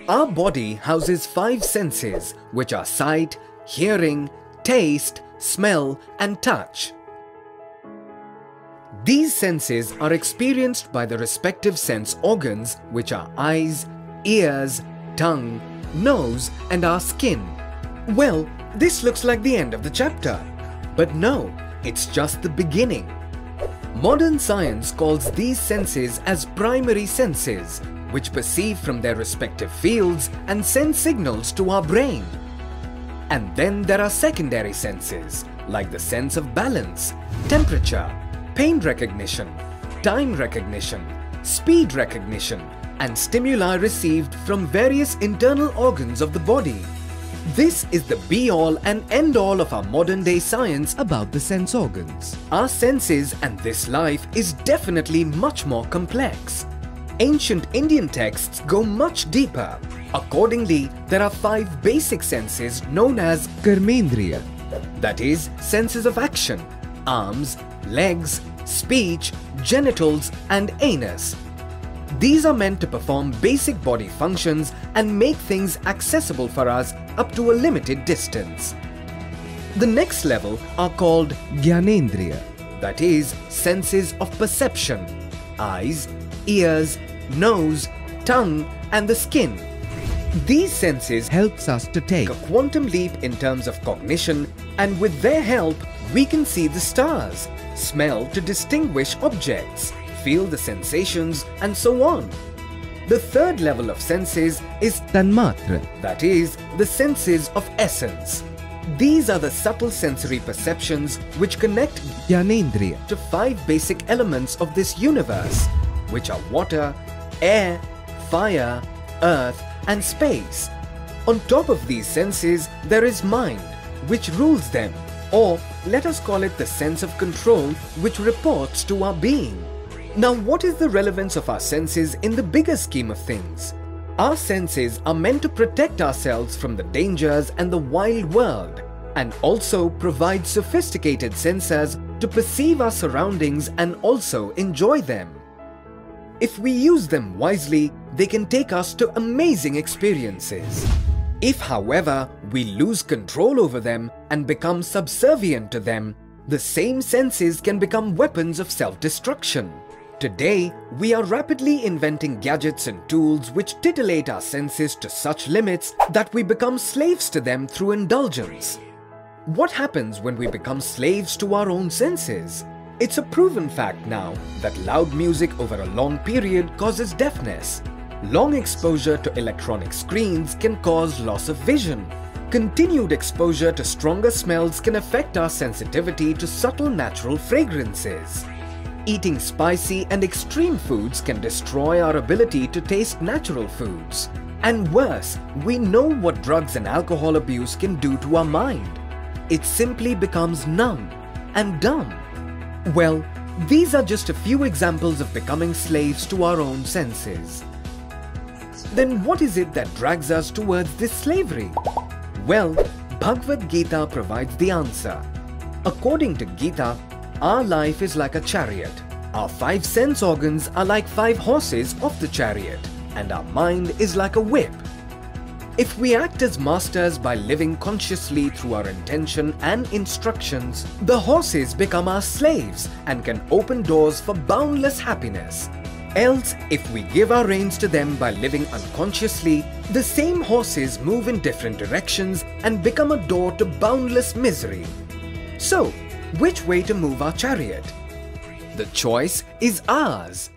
Our body houses 5 senses, which are sight, hearing, taste, smell, and touch. These senses are experienced by the respective sense organs, which are eyes, ears, tongue, nose, and our skin. Well, this looks like the end of the chapter. But no, it's just the beginning. Modern science calls these senses as primary senses, which perceive from their respective fields and send signals to our brain. And then there are secondary senses, like the sense of balance, temperature, pain recognition, time recognition, speed recognition, and stimuli received from various internal organs of the body. This is the be-all and end-all of our modern-day science about the sense organs. Our senses and this life is definitely much more complex. Ancient Indian texts go much deeper. Accordingly, there are 5 basic senses known as Karmendriya, that is, senses of action, arms, legs, speech, genitals, and anus. These are meant to perform basic body functions and make things accessible for us up to a limited distance. The next level are called Jnanendriya, that is, senses of perception, eyes, ears, nose, tongue, and the skin. These senses helps us to take a quantum leap in terms of cognition, and with their help, we can see the stars, smell to distinguish objects, feel the sensations, and so on. The third level of senses is Tanmatra, that is, the senses of essence. These are the subtle sensory perceptions which connect Jnanendriya to 5 basic elements of this universe, which are water, air, fire, earth, and space. On top of these senses, there is mind, which rules them, or let us call it the sense of control which reports to our being. Now, what is the relevance of our senses in the bigger scheme of things? Our senses are meant to protect ourselves from the dangers and the wild world, and also provide sophisticated sensors to perceive our surroundings and also enjoy them. If we use them wisely, they can take us to amazing experiences. If, however, we lose control over them and become subservient to them, the same senses can become weapons of self-destruction. Today, we are rapidly inventing gadgets and tools which titillate our senses to such limits that we become slaves to them through indulgence. What happens when we become slaves to our own senses? It's a proven fact now that loud music over a long period causes deafness. Long exposure to electronic screens can cause loss of vision. Continued exposure to stronger smells can affect our sensitivity to subtle natural fragrances. Eating spicy and extreme foods can destroy our ability to taste natural foods. And worse, we know what drugs and alcohol abuse can do to our mind. It simply becomes numb and dumb. Well, these are just a few examples of becoming slaves to our own senses. Then what is it that drags us towards this slavery? Well, Bhagavad Gita provides the answer. According to Gita, our life is like a chariot. Our 5 sense organs are like 5 horses of the chariot, and our mind is like a whip. If we act as masters by living consciously through our intention and instructions, the horses become our slaves and can open doors for boundless happiness. Else, if we give our reins to them by living unconsciously, the same horses move in different directions and become a door to boundless misery. So, which way to move our chariot? The choice is ours.